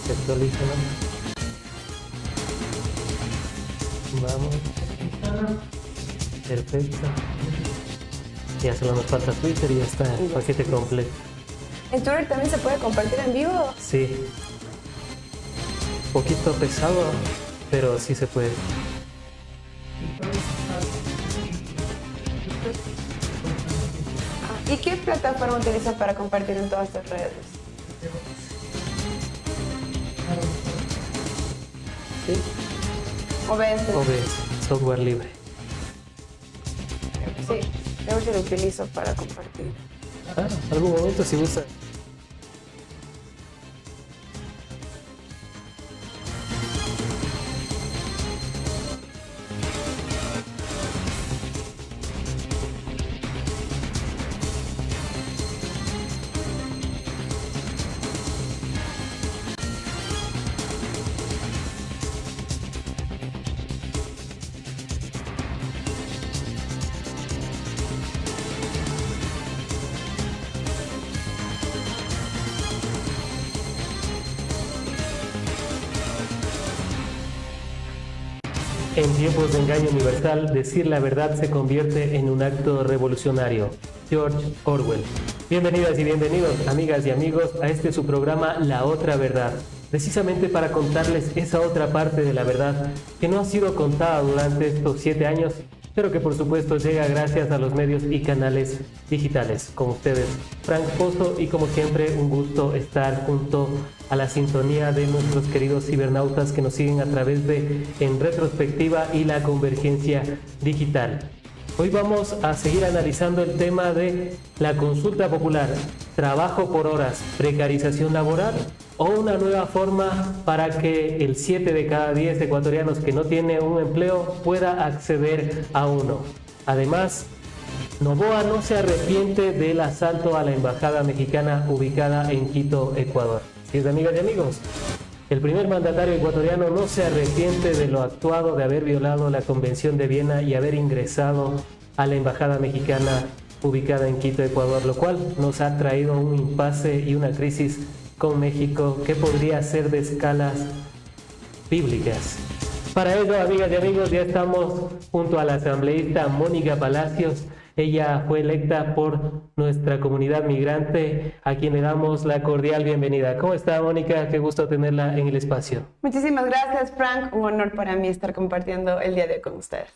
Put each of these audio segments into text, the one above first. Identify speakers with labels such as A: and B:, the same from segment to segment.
A: Se actualiza, ¿no? Vamos. Perfecto. Ya solo nos falta Twitter y ya está el paquete completo.
B: ¿En Twitter también se puede compartir en vivo?
A: Sí. Poquito pesado, pero sí se puede.
B: ¿Y qué plataforma utilizan para compartir en todas estas redes?
A: Sí.
B: OBS.
A: OBS, software libre.
B: Sí, yo sí lo utilizo para compartir.
A: Algún momento si gusta. En tiempos de engaño universal, decir la verdad se convierte en un acto revolucionario. George Orwell. Bienvenidas y bienvenidos, amigas y amigos, a este su programa La Otra Verdad. Precisamente para contarles esa otra parte de la verdad que no ha sido contada durante estos 7 años, pero que por supuesto llega gracias a los medios y canales digitales. Con ustedes, Frank Pozo, y como siempre un gusto estar junto a la sintonía de nuestros queridos cibernautas que nos siguen a través de En Retrospectiva y la Convergencia Digital. Hoy vamos a seguir analizando el tema de la consulta popular, trabajo por horas, precarización laboral o una nueva forma para que el 7 de cada 10 ecuatorianos que no tiene un empleo pueda acceder a uno. Además, Noboa no se arrepiente del asalto a la embajada mexicana ubicada en Quito, Ecuador. Así es, amigas y amigos. El primer mandatario ecuatoriano no se arrepiente de lo actuado, de haber violado la Convención de Viena y haber ingresado a la embajada mexicana ubicada en Quito, Ecuador, lo cual nos ha traído un impasse y una crisis con México que podría ser de escalas bíblicas. Para ello, amigas y amigos, ya estamos junto a la asambleísta Mónica Palacios. Ella fue electa por nuestra comunidad migrante, a quien le damos la cordial bienvenida. ¿Cómo está, Mónica? Qué gusto tenerla en el espacio.
B: Muchísimas gracias, Frank. Un honor para mí estar compartiendo el día de hoy con ustedes.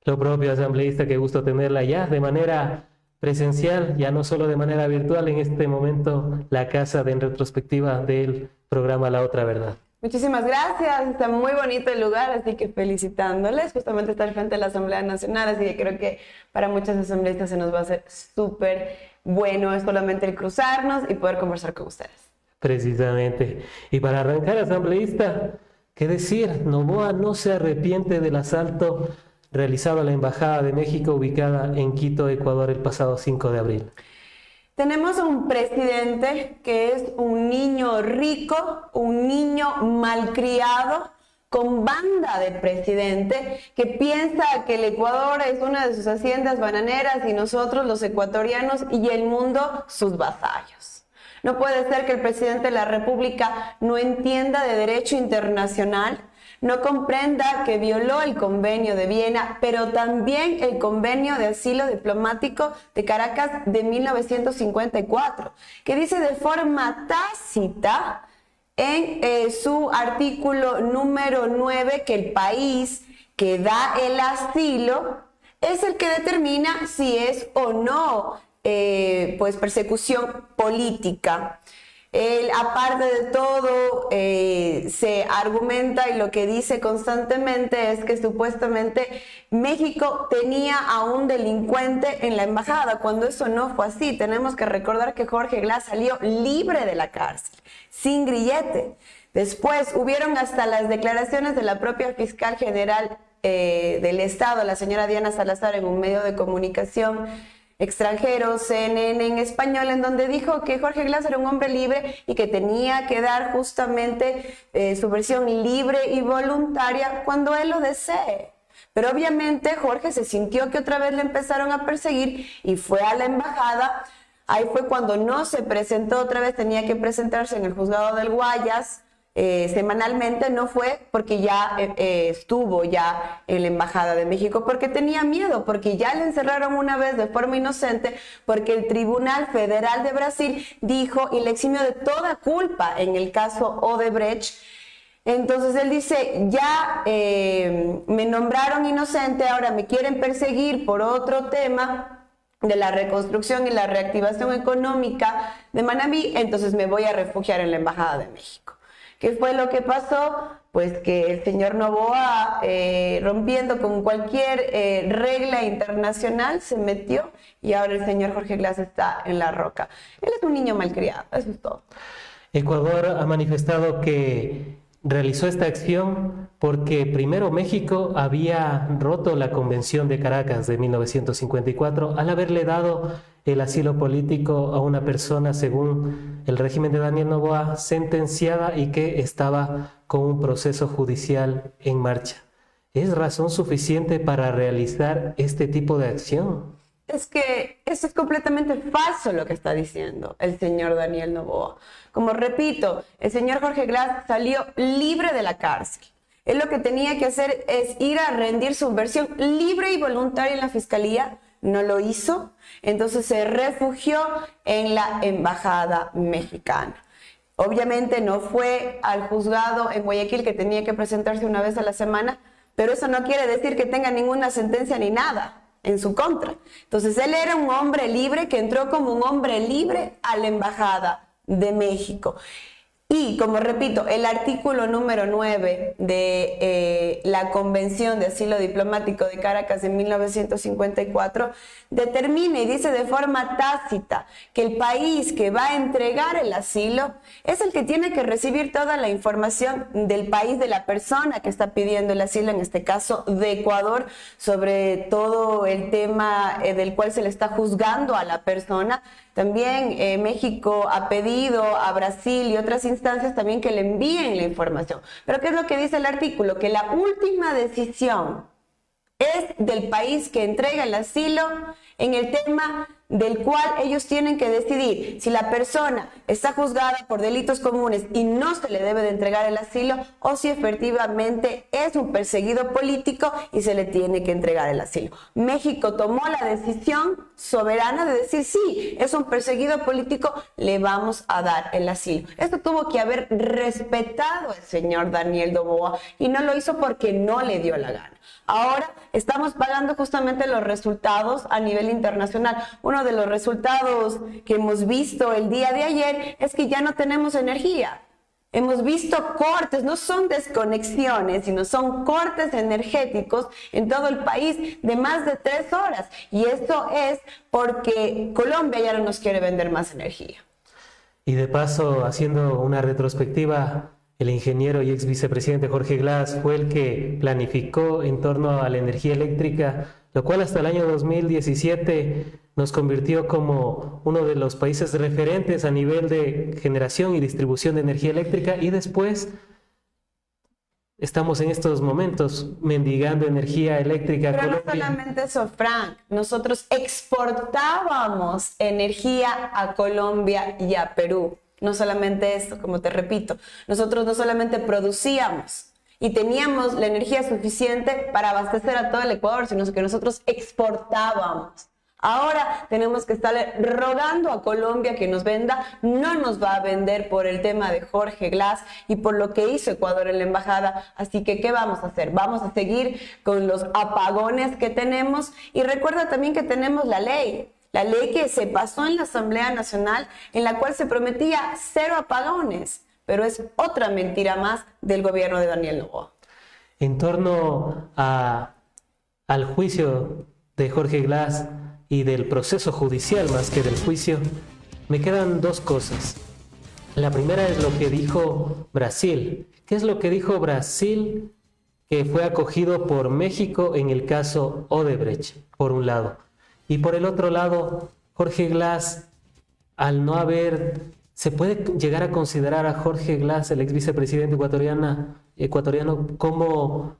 A: Lo propio, asambleísta, qué gusto tenerla ya de manera presencial, ya no solo de manera virtual, en este momento la casa de En Retrospectiva del programa La Otra Verdad.
B: Muchísimas gracias, está muy bonito el lugar, así que felicitándoles. Justamente está al frente de la Asamblea Nacional, así que creo que para muchos asambleístas se nos va a hacer súper bueno es solamente el cruzarnos y poder conversar con ustedes.
A: Precisamente. Y para arrancar, asambleísta, ¿qué decir? Noboa no se arrepiente del asalto realizado a la Embajada de México ubicada en Quito, Ecuador, el pasado 5 de abril.
B: Tenemos un presidente que es un niño rico, un niño malcriado, con banda de presidente, que piensa que el Ecuador es una de sus haciendas bananeras y nosotros, los ecuatorianos y el mundo, sus vasallos. No puede ser que el presidente de la República no entienda de derecho internacional, no comprenda que violó el convenio de Viena, pero también el convenio de asilo diplomático de Caracas de 1954, que dice de forma tácita en su artículo número 9 que el país que da el asilo es el que determina si es o no pues persecución política. Él, aparte de todo, se argumenta y lo que dice constantemente es que supuestamente México tenía a un delincuente en la embajada, cuando eso no fue así. Tenemos que recordar que Jorge Glass salió libre de la cárcel, sin grillete. Después hubieron hasta las declaraciones de la propia fiscal general del Estado, la señora Diana Salazar, en un medio de comunicación extranjero, CNN en español, en donde dijo que Jorge Glass era un hombre libre y que tenía que dar justamente su versión libre y voluntaria cuando él lo desee. Pero obviamente Jorge se sintió que otra vez le empezaron a perseguir y fue a la embajada. Ahí fue cuando no se presentó otra vez, tenía que presentarse en el juzgado del Guayas, semanalmente, no fue porque ya estuvo ya en la Embajada de México, porque tenía miedo, porque ya le encerraron una vez de forma inocente, porque el Tribunal Federal de Brasil dijo y le eximió de toda culpa en el caso Odebrecht. Entonces él dice, ya me nombraron inocente, ahora me quieren perseguir por otro tema de la reconstrucción y la reactivación económica de Manabí, entonces me voy a refugiar en la Embajada de México. ¿Qué fue lo que pasó? Pues que el señor Noboa, rompiendo con cualquier regla internacional, se metió y ahora el señor Jorge Glass está en la roca. Él es un niño malcriado, eso es todo.
A: Ecuador ha manifestado que realizó esta acción porque primero México había roto la Convención de Caracas de 1954 al haberle dado el asilo político a una persona, según el régimen de Daniel Noboa, sentenciada y que estaba con un proceso judicial en marcha. ¿Es razón suficiente para realizar este tipo de acción?
B: Es que eso es completamente falso lo que está diciendo el señor Daniel Noboa. Como repito, el señor Jorge Glass salió libre de la cárcel. Él lo que tenía que hacer es ir a rendir su versión libre y voluntaria en la fiscalía. No lo hizo, entonces se refugió en la Embajada Mexicana. Obviamente no fue al juzgado en Guayaquil, que tenía que presentarse una vez a la semana, pero eso no quiere decir que tenga ninguna sentencia ni nada en su contra. Entonces él era un hombre libre que entró como un hombre libre a la Embajada de México. Y como repito, el artículo número 9 de la Convención de Asilo Diplomático de Caracas de 1954 determina y dice de forma tácita que el país que va a entregar el asilo es el que tiene que recibir toda la información del país de la persona que está pidiendo el asilo, en este caso de Ecuador, sobre todo el tema del cual se le está juzgando a la persona. También México ha pedido a Brasil y otras instancias también que le envíen la información. Pero ¿qué es lo que dice el artículo? Que la última decisión es del país que entrega el asilo en el tema del cual ellos tienen que decidir si la persona está juzgada por delitos comunes y no se le debe de entregar el asilo, o si efectivamente es un perseguido político y se le tiene que entregar el asilo. México tomó la decisión soberana de decir, sí, es un perseguido político, le vamos a dar el asilo. Esto tuvo que haber respetado el señor Daniel Noboa y no lo hizo porque no le dio la gana. Ahora estamos pagando justamente los resultados a nivel internacional. Uno de los resultados que hemos visto el día de ayer es que ya no tenemos energía. Hemos visto cortes, no son desconexiones, sino son cortes energéticos en todo el país de más de 3 horas. Y esto es porque Colombia ya no nos quiere vender más energía.
A: Y de paso, haciendo una retrospectiva, el ingeniero y ex vicepresidente Jorge Glass fue el que planificó en torno a la energía eléctrica, lo cual hasta el año 2017 nos convirtió como uno de los países referentes a nivel de generación y distribución de energía eléctrica, y después estamos en estos momentos mendigando energía eléctrica a Colombia.
B: Pero no solamente eso, Frank, nosotros exportábamos energía a Colombia y a Perú. No solamente esto, como te repito, nosotros no solamente producíamos y teníamos la energía suficiente para abastecer a todo el Ecuador, sino que nosotros exportábamos. Ahora tenemos que estar rogando a Colombia que nos venda. No nos va a vender por el tema de Jorge Glass y por lo que hizo Ecuador en la embajada. Así que, ¿qué vamos a hacer? Vamos a seguir con los apagones que tenemos. Y recuerda también que tenemos la ley que se pasó en la Asamblea Nacional, en la cual se prometía 0 apagones. Pero es otra mentira más del gobierno de Daniel Noboa.
A: En torno al juicio de Jorge Glass y del proceso judicial más que del juicio, me quedan 2 cosas. La primera es lo que dijo Brasil. ¿Qué es lo que dijo Brasil que fue acogido por México en el caso Odebrecht, por un lado? Y por el otro lado, Jorge Glass, al no haber... ¿Se puede llegar a considerar a Jorge Glass, el ex vicepresidente ecuatoriano, como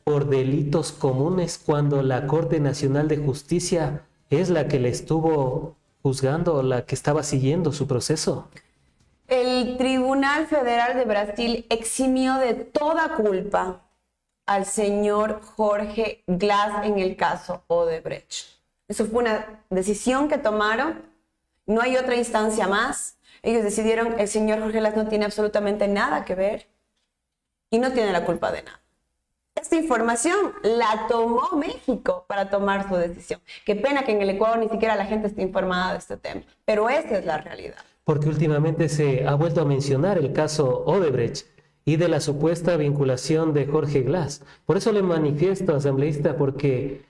A: por delitos comunes cuando la Corte Nacional de Justicia es la que le estuvo juzgando, la que estaba siguiendo su proceso?
B: El Tribunal Federal de Brasil eximió de toda culpa al señor Jorge Glass en el caso Odebrecht. Eso fue una decisión que tomaron, no hay otra instancia más. Ellos decidieron, el señor Jorge Glass no tiene absolutamente nada que ver y no tiene la culpa de nada. Esta información la tomó México para tomar su decisión. Qué pena que en el Ecuador ni siquiera la gente esté informada de este tema, pero esa es la realidad.
A: Porque últimamente se ha vuelto a mencionar el caso Odebrecht y de la supuesta vinculación de Jorge Glass. Por eso le manifiesto, asambleísta, porque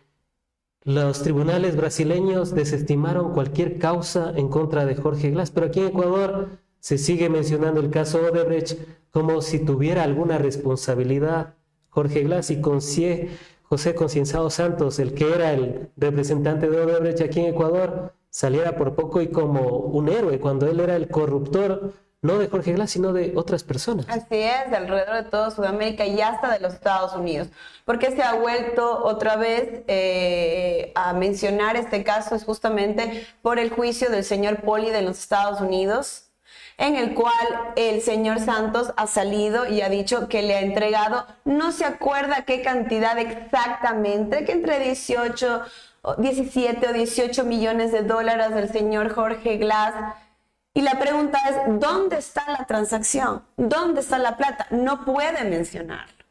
A: los tribunales brasileños desestimaron cualquier causa en contra de Jorge Glass, pero aquí en Ecuador se sigue mencionando el caso Odebrecht como si tuviera alguna responsabilidad Jorge Glass, y José Concienzado Santos, el que era el representante de Odebrecht aquí en Ecuador, saliera por poco y como un héroe cuando él era el corruptor, no de Jorge Glass, sino de otras personas.
B: Así es, de alrededor de toda Sudamérica y hasta de los Estados Unidos. ¿Por qué se ha vuelto otra vez a mencionar este caso? Es justamente por el juicio del señor Poli de los Estados Unidos, en el cual el señor Santos ha salido y ha dicho que le ha entregado, no se acuerda qué cantidad exactamente, que entre 17 o 18 millones de dólares del señor Jorge Glass. Y la pregunta es, ¿dónde está la transacción? ¿Dónde está la plata? No puede mencionarlo.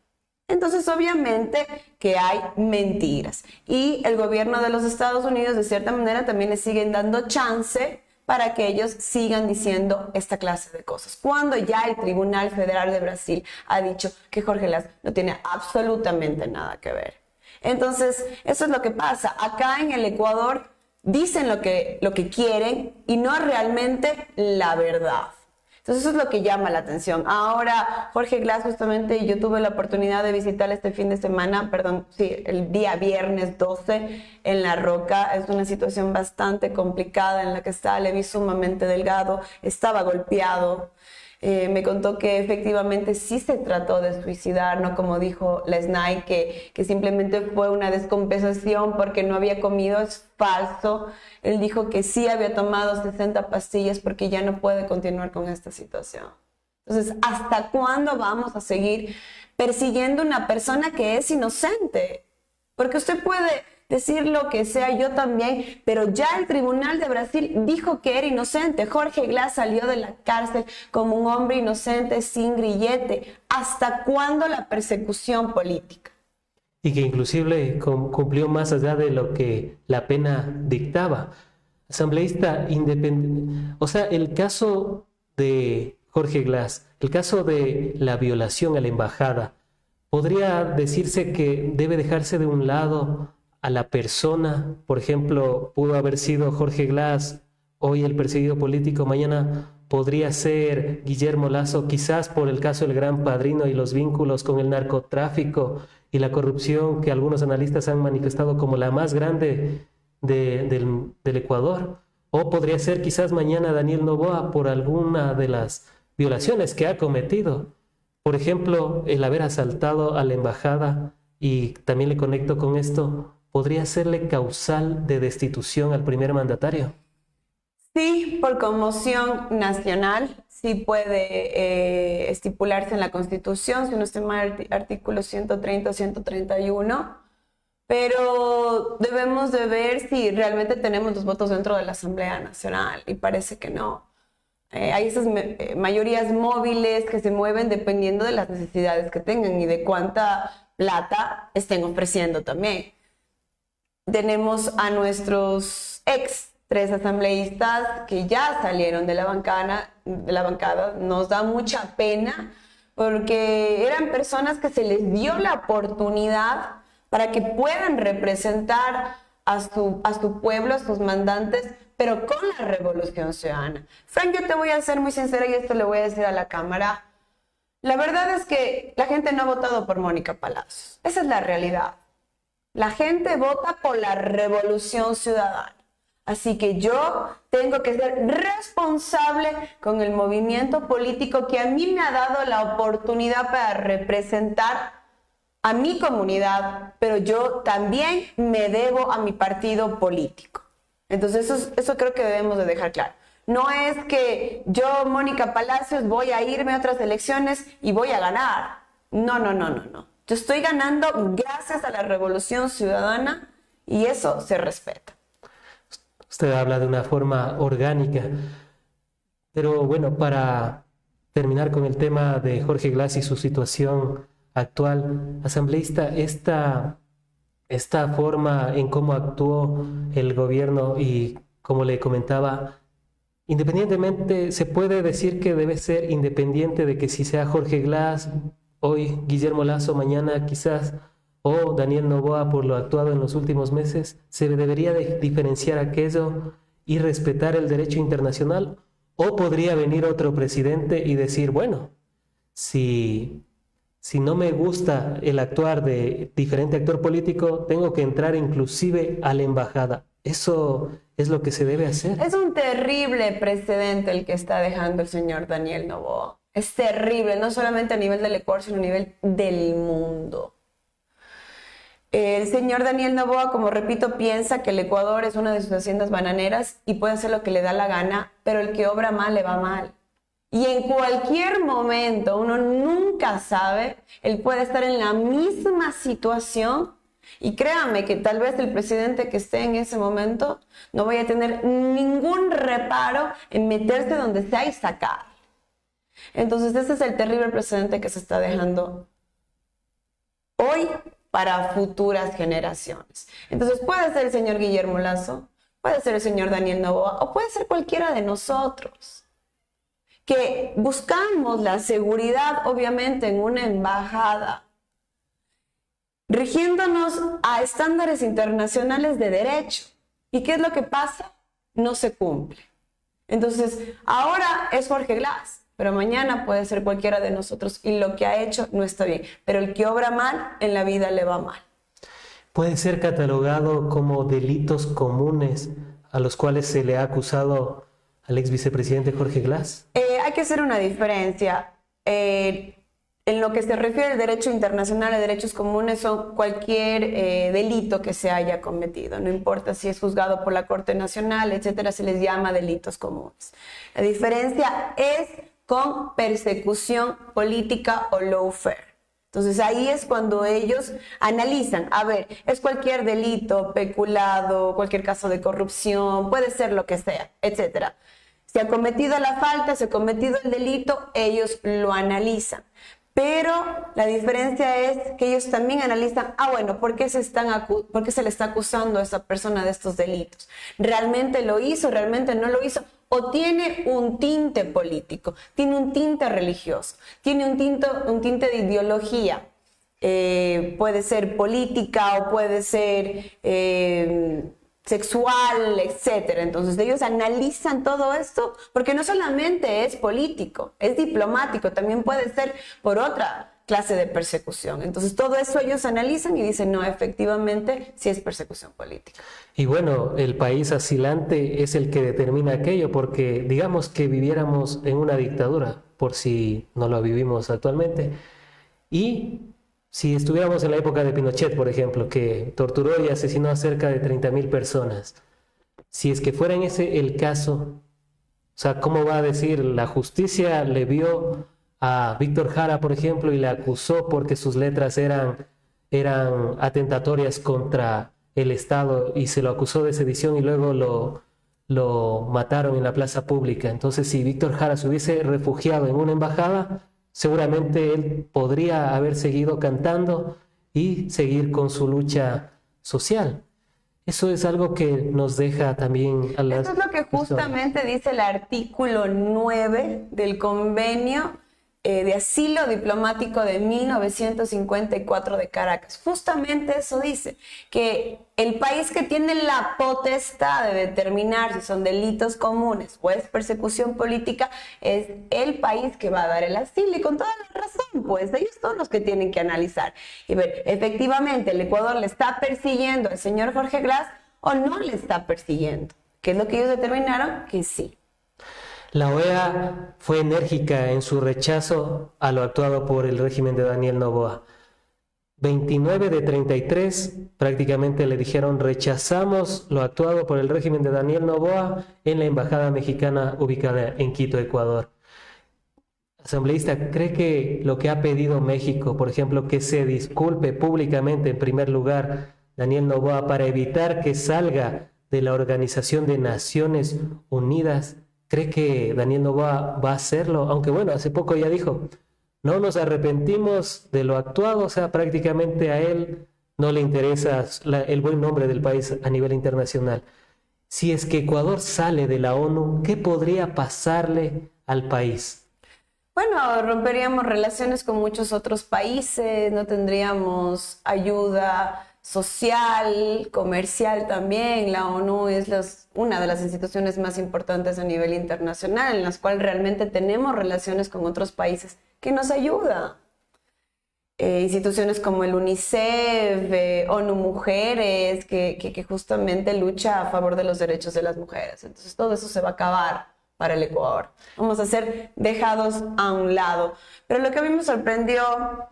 B: Entonces, obviamente que hay mentiras. Y el gobierno de los Estados Unidos, de cierta manera, también le siguen dando chance para que ellos sigan diciendo esta clase de cosas. Cuando ya el Tribunal Federal de Brasil ha dicho que Jorge Glass no tiene absolutamente nada que ver. Entonces, eso es lo que pasa. Acá en el Ecuador dicen lo que quieren y no realmente la verdad. Entonces eso es lo que llama la atención. Ahora, Jorge Glass, justamente yo tuve la oportunidad de visitar este fin de semana, el día viernes 12 en La Roca. Es una situación bastante complicada en la que está, le vi sumamente delgado, estaba golpeado. Me contó que efectivamente sí se trató de suicidar, no como dijo la SNAI, que simplemente fue una descompensación porque no había comido. Es falso. Él dijo que sí había tomado 60 pastillas porque ya no puede continuar con esta situación. Entonces, ¿hasta cuándo vamos a seguir persiguiendo a una persona que es inocente? Porque usted puede decir lo que sea, yo también, pero ya el Tribunal de Brasil dijo que era inocente. Jorge Glass salió de la cárcel como un hombre inocente, sin grillete. ¿Hasta cuándo la persecución política?
A: Y que inclusive cumplió más allá de lo que la pena dictaba. Asambleísta independiente. O sea, el caso de Jorge Glass, el caso de la violación a la embajada, podría decirse que debe dejarse de un lado a la persona. Por ejemplo, pudo haber sido Jorge Glass hoy el perseguido político, mañana podría ser Guillermo Lasso, quizás por el caso del Gran Padrino y los vínculos con el narcotráfico y la corrupción que algunos analistas han manifestado como la más grande del Ecuador. O podría ser quizás mañana Daniel Noboa por alguna de las violaciones que ha cometido. Por ejemplo, el haber asaltado a la embajada, y también le conecto con esto, ¿podría serle causal de destitución al primer mandatario?
B: Sí, por conmoción nacional, sí puede estipularse en la Constitución, si no estoy mal, artículo 130 o 131, pero debemos de ver si realmente tenemos los votos dentro de la Asamblea Nacional, y parece que no. Hay esas mayorías móviles que se mueven dependiendo de las necesidades que tengan y de cuánta plata estén ofreciendo también. Tenemos a nuestros tres asambleístas que ya salieron de la bancada. Nos da mucha pena porque eran personas que se les dio la oportunidad para que puedan representar a su pueblo, a sus mandantes, pero con la Revolución Ciudadana. Frank, yo te voy a ser muy sincera y esto le voy a decir a la cámara. La verdad es que la gente no ha votado por Mónica Palacios. Esa es la realidad. La gente vota por la Revolución Ciudadana. Así que yo tengo que ser responsable con el movimiento político que a mí me ha dado la oportunidad para representar a mi comunidad, pero yo también me debo a mi partido político. Entonces eso creo que debemos de dejar claro. No es que yo, Mónica Palacios, voy a irme a otras elecciones y voy a ganar. No, no, no, no, no. Yo estoy ganando gracias a la Revolución Ciudadana y eso se respeta.
A: Usted habla de una forma orgánica, pero bueno, para terminar con el tema de Jorge Glass y su situación actual, asambleísta, esta forma en cómo actuó el gobierno y como le comentaba, independientemente, se puede decir que debe ser independiente de que si sea Jorge Glass, hoy Guillermo Lasso, mañana quizás, o Daniel Noboa por lo actuado en los últimos meses, se debería de diferenciar aquello y respetar el derecho internacional, o podría venir otro presidente y decir, bueno, si no me gusta el actuar de diferente actor político, tengo que entrar inclusive a la embajada. Eso es lo que se debe hacer.
B: Es un terrible precedente el que está dejando el señor Daniel Noboa. Es terrible, no solamente a nivel del Ecuador, sino a nivel del mundo. El señor Daniel Noboa, como repito, piensa que el Ecuador es una de sus haciendas bananeras y puede hacer lo que le da la gana, pero el que obra mal le va mal. Y en cualquier momento, uno nunca sabe, él puede estar en la misma situación. Y créanme que tal vez el presidente que esté en ese momento no vaya a tener ningún reparo en meterse donde sea y sacar. Entonces ese es el terrible precedente que se está dejando hoy para futuras generaciones. Entonces puede ser el señor Guillermo Lasso, puede ser el señor Daniel Noboa o puede ser cualquiera de nosotros, que buscamos la seguridad obviamente en una embajada, rigiéndonos a estándares internacionales de derecho. ¿Y qué es lo que pasa? No se cumple. Entonces, ahora es Jorge Glass, pero mañana puede ser cualquiera de nosotros y lo que ha hecho no está bien. Pero el que obra mal, en la vida le va mal.
A: ¿Puede ser catalogado como delitos comunes a los cuales se le ha acusado al ex vicepresidente Jorge Glass?
B: Hay que hacer una diferencia. En lo que se refiere al derecho internacional, a derechos comunes, son cualquier delito que se haya cometido. No importa si es juzgado por la Corte Nacional, etcétera, se les llama delitos comunes. La diferencia es con persecución política o lawfare. Entonces ahí es cuando ellos analizan, a ver, es cualquier delito, peculado, cualquier caso de corrupción, puede ser lo que sea, etcétera. Se ha cometido la falta, se ha cometido el delito, ellos lo analizan. Pero la diferencia es que ellos también analizan, bueno, ¿por qué se le está acusando a esa persona de estos delitos? ¿Realmente lo hizo? ¿Realmente no lo hizo? ¿O tiene un tinte político? ¿Tiene un tinte religioso? ¿Tiene un tinte de ideología? Puede ser política o puede ser sexual, etcétera. Entonces ellos analizan todo esto porque no solamente es político, es diplomático, también puede ser por otra clase de persecución. Entonces todo eso ellos analizan y dicen, no, efectivamente sí es persecución política.
A: Y bueno, el país asilante es el que determina aquello, porque digamos que viviéramos en una dictadura, por si no lo vivimos actualmente, y si estuviéramos en la época de Pinochet, por ejemplo, que torturó y asesinó a cerca de 30,000 personas, si es que fuera en ese el caso, o sea, ¿cómo va a decir? La justicia le vio a Víctor Jara, por ejemplo, y le acusó porque sus letras eran atentatorias contra el Estado y se lo acusó de sedición y luego lo mataron en la plaza pública. Entonces, si Víctor Jara se hubiese refugiado en una embajada, seguramente él podría haber seguido cantando y seguir con su lucha social. Eso es algo que nos deja también a las...
B: Eso es lo que justamente dice el artículo 9 del convenio de asilo diplomático de 1954 de Caracas. Justamente eso dice, que el país que tiene la potestad de determinar si son delitos comunes o es persecución política es el país que va a dar el asilo, y con toda la razón, pues ellos son los que tienen que analizar y ver, efectivamente, el Ecuador le está persiguiendo al señor Jorge Glass o no le está persiguiendo, que es lo que ellos determinaron que sí.
A: La OEA fue enérgica en su rechazo a lo actuado por el régimen de Daniel Noboa. 29 de 33 prácticamente le dijeron rechazamos lo actuado por el régimen de Daniel Noboa en la embajada mexicana ubicada en Quito, Ecuador. Asambleísta, ¿cree que lo que ha pedido México, por ejemplo, que se disculpe públicamente en primer lugar Daniel Noboa para evitar que salga de la Organización de Naciones Unidas, cree que Daniel Noboa va a hacerlo? Aunque bueno, hace poco ya dijo, no nos arrepentimos de lo actuado, o sea, prácticamente a él no le interesa el buen nombre del país a nivel internacional. Si es que Ecuador sale de la ONU, ¿qué podría pasarle al país?
B: Bueno, romperíamos relaciones con muchos otros países, no tendríamos ayuda social, comercial también. La ONU es una de las instituciones más importantes a nivel internacional, en las cuales realmente tenemos relaciones con otros países que nos ayudan. Instituciones como el UNICEF, ONU Mujeres, que justamente lucha a favor de los derechos de las mujeres. Entonces todo eso se va a acabar para el Ecuador. Vamos a ser dejados a un lado. Pero lo que a mí me sorprendió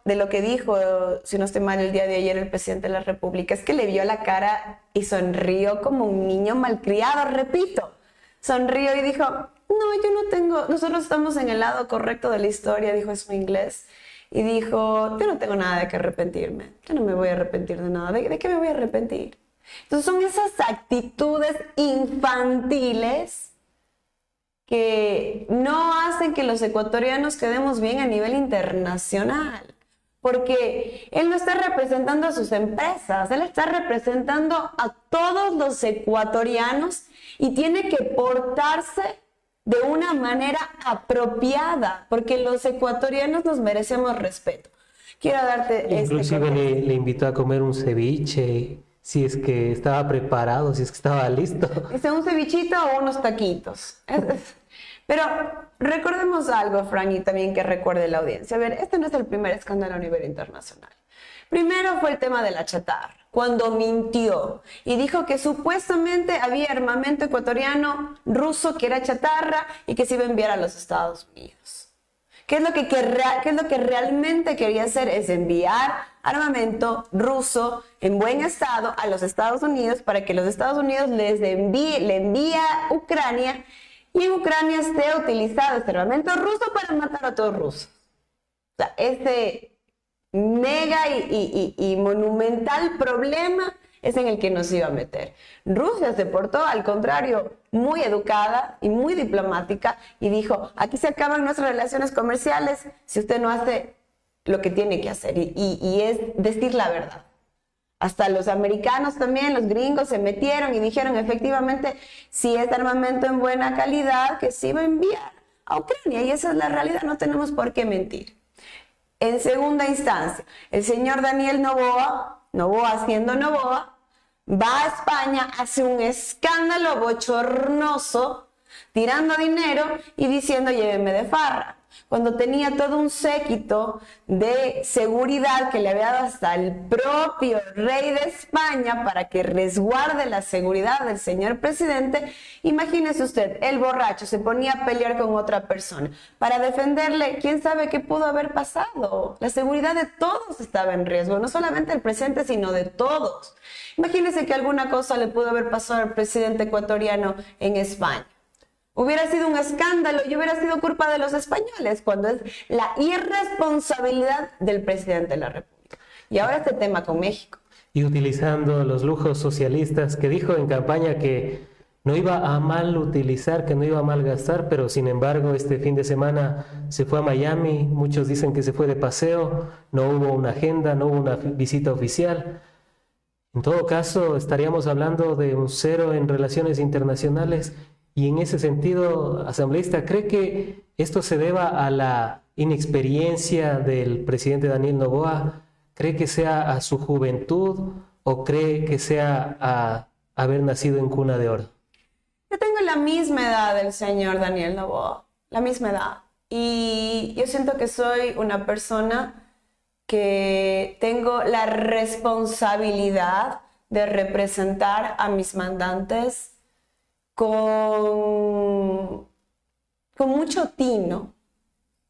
B: de lo que dijo, si no estoy mal, el día de ayer el presidente de la República, es que le vio la cara y sonrió como un niño malcriado, repito. Sonrió y dijo, no, yo no tengo, nosotros estamos en el lado correcto de la historia, dijo eso en inglés. Y dijo, yo no tengo nada de que arrepentirme. Yo no me voy a arrepentir de nada. ¿De qué me voy a arrepentir? Entonces son esas actitudes infantiles que no hacen que los ecuatorianos quedemos bien a nivel internacional. Porque él no está representando a sus empresas, él está representando a todos los ecuatorianos y tiene que portarse de una manera apropiada, porque los ecuatorianos nos merecemos respeto. Quiero darte
A: Inclusive le invitó a comer un ceviche, si es que estaba preparado, si es que estaba listo.
B: Un cevichito o unos taquitos. Pero recordemos algo, Fran, y también que recuerde la audiencia. A ver, este no es el primer escándalo a nivel internacional. Primero fue el tema de la chatarra, cuando mintió y dijo que supuestamente había armamento ecuatoriano ruso que era chatarra y que se iba a enviar a los Estados Unidos. ¿Qué es lo que realmente quería hacer? Es enviar armamento ruso en buen estado a los Estados Unidos para que los Estados Unidos le envíe a Ucrania y en Ucrania esté utilizado este armamento ruso para matar a todos rusos. O sea, ese mega y monumental problema es en el que nos iba a meter. Rusia se portó, al contrario, muy educada y muy diplomática y dijo, aquí se acaban nuestras relaciones comerciales si usted no hace lo que tiene que hacer y es decir la verdad. Hasta los americanos también, los gringos se metieron y dijeron efectivamente si es armamento en buena calidad que se iba a enviar a Ucrania y esa es la realidad, no tenemos por qué mentir. En segunda instancia, el señor Daniel Noboa siendo Noboa, va a España, hace un escándalo bochornoso, tirando dinero y diciendo llévenme de farra. Cuando tenía todo un séquito de seguridad que le había dado hasta el propio rey de España para que resguarde la seguridad del señor presidente, imagínese usted, el borracho se ponía a pelear con otra persona para defenderle, quién sabe qué pudo haber pasado. La seguridad de todos estaba en riesgo, no solamente del presidente, sino de todos. Imagínese que alguna cosa le pudo haber pasado al presidente ecuatoriano en España. Hubiera sido un escándalo y hubiera sido culpa de los españoles, cuando es la irresponsabilidad del presidente de la República. Y ahora este tema con México.
A: Y utilizando los lujos socialistas, que dijo en campaña que no iba a mal utilizar, que no iba a malgastar, pero sin embargo este fin de semana se fue a Miami, muchos dicen que se fue de paseo, no hubo una agenda, no hubo una visita oficial. En todo caso, estaríamos hablando de un cero en relaciones internacionales. Y en ese sentido, asambleísta, ¿cree que esto se deba a la inexperiencia del presidente Daniel Noboa? ¿Cree que sea a su juventud o cree que sea a haber nacido en cuna de oro?
B: Yo tengo la misma edad del señor Daniel Noboa, la misma edad. Y yo siento que soy una persona que tengo la responsabilidad de representar a mis mandantes con mucho tino,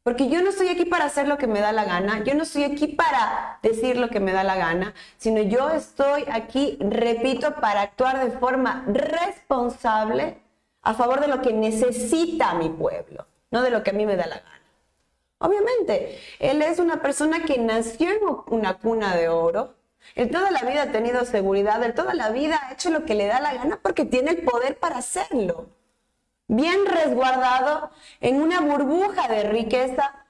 B: Porque yo no estoy aquí para hacer lo que me da la gana, yo no estoy aquí para decir lo que me da la gana, sino yo estoy aquí, repito, para actuar de forma responsable a favor de lo que necesita mi pueblo, no de lo que a mí me da la gana. Obviamente, él es una persona que nació en una cuna de oro. Él toda la vida ha tenido seguridad, él toda la vida ha hecho lo que le da la gana porque tiene el poder para hacerlo. Bien resguardado en una burbuja de riqueza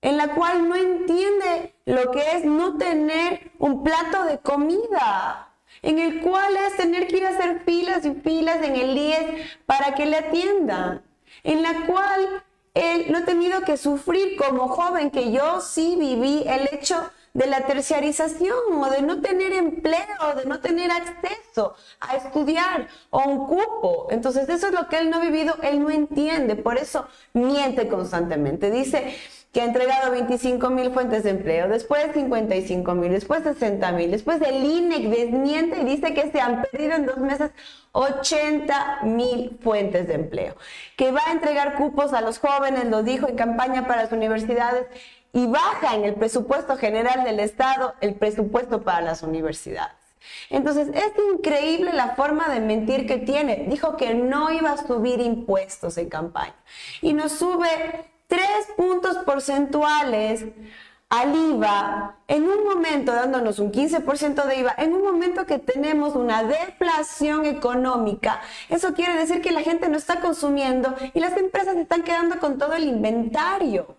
B: en la cual no entiende lo que es no tener un plato de comida, en el cual es tener que ir a hacer filas y filas en el IES para que le atiendan, en la cual él no ha tenido que sufrir como joven, que yo sí viví el hecho de la terciarización o de no tener empleo, de no tener acceso a estudiar o un cupo. Entonces eso es lo que él no ha vivido, él no entiende, por eso miente constantemente. Dice que ha entregado 25,000 fuentes de empleo, después 55,000, después 60,000, después el INEC desmiente y dice que se han perdido en 2 meses 80,000 fuentes de empleo, que va a entregar cupos a los jóvenes, lo dijo en campaña para las universidades, y baja en el presupuesto general del Estado el presupuesto para las universidades. Entonces, es increíble la forma de mentir que tiene. Dijo que no iba a subir impuestos en campaña y nos sube 3 puntos porcentuales al IVA en un momento, dándonos un 15% de IVA, en un momento que tenemos una deflación económica. Eso quiere decir que la gente no está consumiendo y las empresas están quedando con todo el inventario.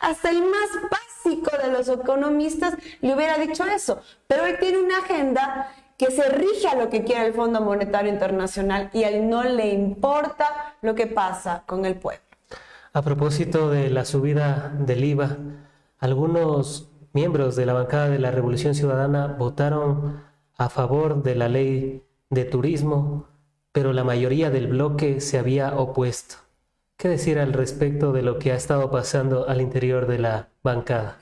B: Hasta el más básico de los economistas le hubiera dicho eso, pero él tiene una agenda que se rige a lo que quiere el Fondo Monetario Internacional y a él no le importa lo que pasa con el pueblo.
A: A propósito de la subida del IVA, algunos miembros de la bancada de la Revolución Ciudadana votaron a favor de la ley de turismo, pero la mayoría del bloque se había opuesto. ¿Qué decir al respecto de lo que ha estado pasando al interior de la bancada?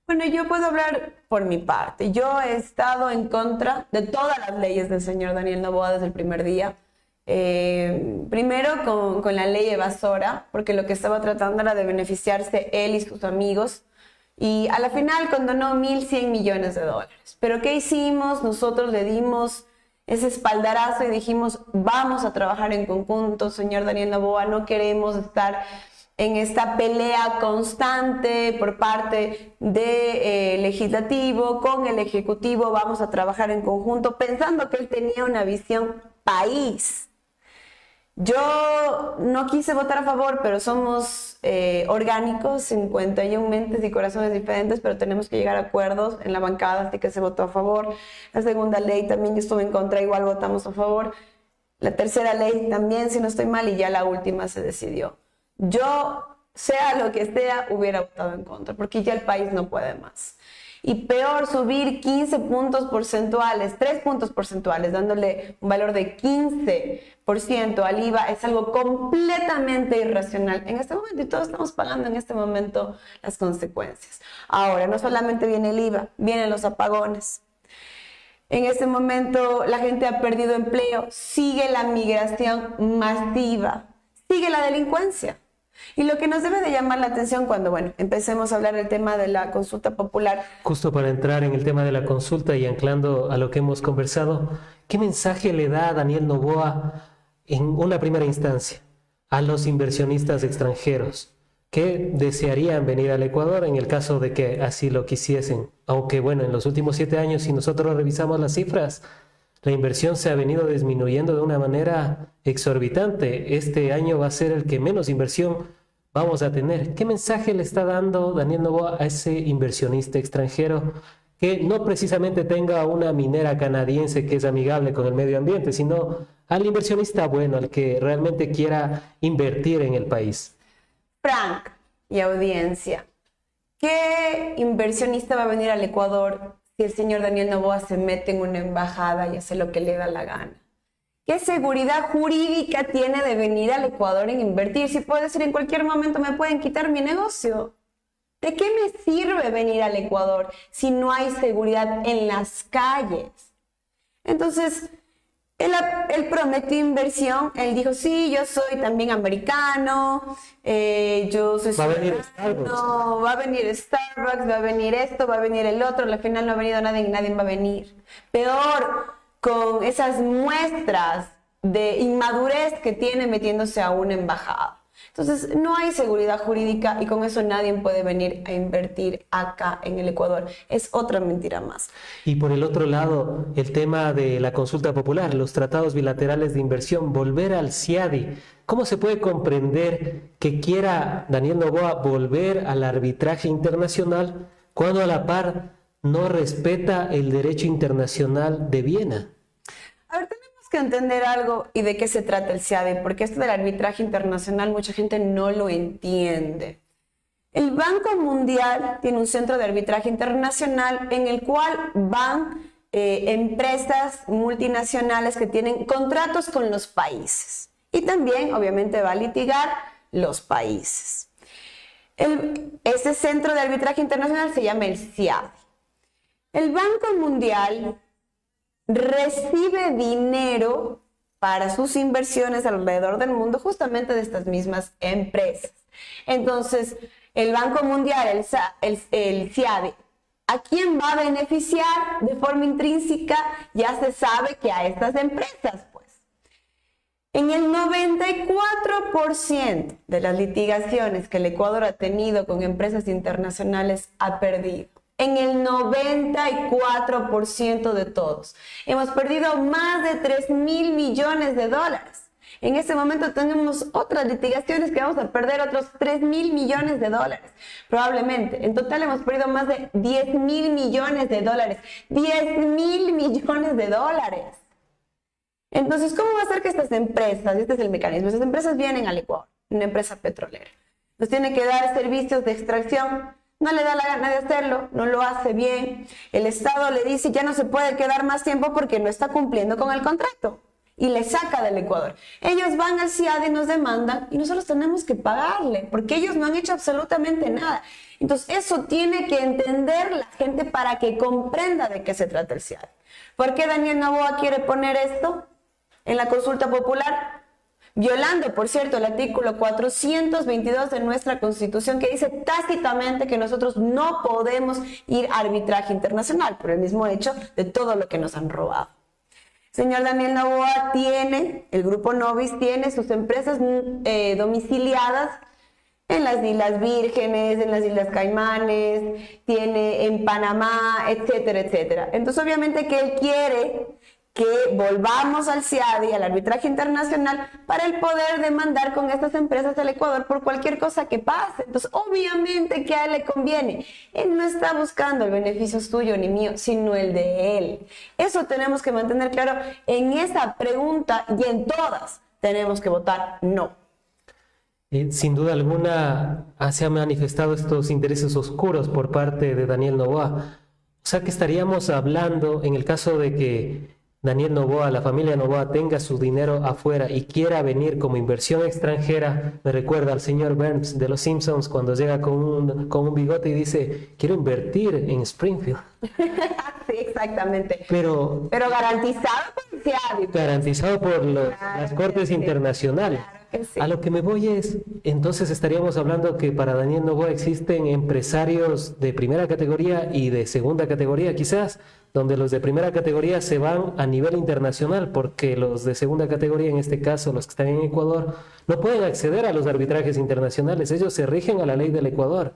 B: Bueno, yo puedo hablar por mi parte. Yo he estado en contra de todas las leyes del señor Daniel Noboa desde el primer día. Primero con la ley evasora, porque lo que estaba tratando era de beneficiarse él y sus amigos. Y a la final condonó 1.100 millones de dólares. Pero ¿qué hicimos? Nosotros le dimos ese espaldarazo y dijimos, vamos a trabajar en conjunto, señor Daniel Noboa, no queremos estar en esta pelea constante por parte del legislativo con el ejecutivo, vamos a trabajar en conjunto, pensando que él tenía una visión país. Yo no quise votar a favor, pero somos orgánicos, 51 mentes y corazones diferentes, pero tenemos que llegar a acuerdos en la bancada, así que se votó a favor. La segunda ley también yo estuve en contra, igual votamos a favor. La tercera ley también, si no estoy mal, y ya la última se decidió. Yo, sea lo que sea, hubiera votado en contra, porque ya el país no puede más. Y peor, subir 15 puntos porcentuales, 3 puntos porcentuales, dándole un valor de 15% al IVA, es algo completamente irracional en este momento, y todos estamos pagando en este momento las consecuencias. Ahora, no solamente viene el IVA, vienen los apagones. En este momento la gente ha perdido empleo, sigue la migración masiva, sigue la delincuencia. Y lo que nos debe de llamar la atención cuando, empecemos a hablar del tema de la consulta popular.
A: Justo para entrar en el tema de la consulta y anclando a lo que hemos conversado, ¿qué mensaje le da a Daniel Noboa en una primera instancia a los inversionistas extranjeros que desearían venir al Ecuador en el caso de que así lo quisiesen? Aunque en los últimos 7 años, si nosotros revisamos las cifras, la inversión se ha venido disminuyendo de una manera exorbitante. Este año va a ser el que menos inversión vamos a tener. ¿Qué mensaje le está dando Daniel Noboa a ese inversionista extranjero que no precisamente tenga una minera canadiense que es amigable con el medio ambiente, sino al inversionista bueno, al que realmente quiera invertir en el país?
B: Frank y audiencia, ¿qué inversionista va a venir al Ecuador si el señor Daniel Noboa se mete en una embajada y hace lo que le da la gana? ¿Qué seguridad jurídica tiene de venir al Ecuador en invertir? Si puede decir en cualquier momento me pueden quitar mi negocio. ¿De qué me sirve venir al Ecuador si no hay seguridad en las calles? Entonces, Él prometió inversión, él dijo, sí, yo soy también americano, yo soy
A: Va a venir
B: ciudadano,
A: Starbucks.
B: va a venir Starbucks, va a venir esto, va a venir el otro, al final no ha venido nadie y nadie va a venir. Peor, con esas muestras de inmadurez que tiene metiéndose a una embajada. Entonces, no hay seguridad jurídica y con eso nadie puede venir a invertir acá en el Ecuador. Es otra mentira más.
A: Y por el otro lado, el tema de la consulta popular, los tratados bilaterales de inversión, volver al CIADI. ¿Cómo se puede comprender que quiera Daniel Noboa volver al arbitraje internacional cuando a la par no respeta el derecho internacional de Viena?
B: A ver, tenemos que entender algo y de qué se trata el CIADI, porque esto del arbitraje internacional mucha gente no lo entiende. El Banco Mundial tiene un centro de arbitraje internacional en el cual van empresas multinacionales que tienen contratos con los países y también obviamente va a litigar los países. Ese centro de arbitraje internacional se llama el CIADI. El Banco Mundial recibe dinero para sus inversiones alrededor del mundo justamente de estas mismas empresas. Entonces, el Banco Mundial, el CIADI, ¿a quién va a beneficiar de forma intrínseca? Ya se sabe que a estas empresas, pues. En el 94% de las litigaciones que el Ecuador ha tenido con empresas internacionales ha perdido. En el 94% de todos. Hemos perdido más de 3.000 millones de dólares. En este momento tenemos otras litigaciones que vamos a perder otros 3.000 millones de dólares. Probablemente. En total hemos perdido más de 10.000 millones de dólares. 10.000 millones de dólares. Entonces, ¿cómo va a ser que estas empresas, este es el mecanismo, estas empresas vienen al Ecuador, una empresa petrolera, nos tiene que dar servicios de extracción? No le da la gana de hacerlo, no lo hace bien. El Estado le dice ya no se puede quedar más tiempo porque no está cumpliendo con el contrato y le saca del Ecuador. Ellos van al CIADI y nos demandan y nosotros tenemos que pagarle porque ellos no han hecho absolutamente nada. Entonces eso tiene que entender la gente para que comprenda de qué se trata el CIADI. ¿Por qué Daniel Noboa quiere poner esto en la consulta popular? Violando, por cierto, el artículo 422 de nuestra Constitución que dice tácitamente que nosotros no podemos ir a arbitraje internacional por el mismo hecho de todo lo que nos han robado. Señor Daniel Noboa el Grupo Novis tiene sus empresas domiciliadas en las Islas Vírgenes, en las Islas Caimanes, tiene en Panamá, etcétera, etcétera. Entonces, obviamente que él quiere que volvamos al CIADI, al arbitraje internacional, para el poder demandar con estas empresas al Ecuador por cualquier cosa que pase. Entonces, obviamente que a él le conviene. Él no está buscando el beneficio suyo ni mío, sino el de él. Eso tenemos que mantener claro en esa pregunta y en todas tenemos que votar no.
A: Sin duda alguna se han manifestado estos intereses oscuros por parte de Daniel Noboa. O sea que estaríamos hablando, en el caso de que Daniel Noboa, la familia Noboa, tenga su dinero afuera y quiera venir como inversión extranjera, me recuerda al señor Burns de Los Simpsons cuando llega con un bigote y dice, quiero invertir en Springfield.
B: Sí, exactamente.
A: Pero
B: garantizado por el CIADI.
A: Garantizado por las cortes internacionales.
B: Claro que sí.
A: A lo que me voy es, entonces estaríamos hablando que para Daniel Noboa existen empresarios de primera categoría y de segunda categoría quizás, donde los de primera categoría se van a nivel internacional porque los de segunda categoría, en este caso los que están en Ecuador, no pueden acceder a los arbitrajes internacionales, ellos se rigen a la ley del Ecuador.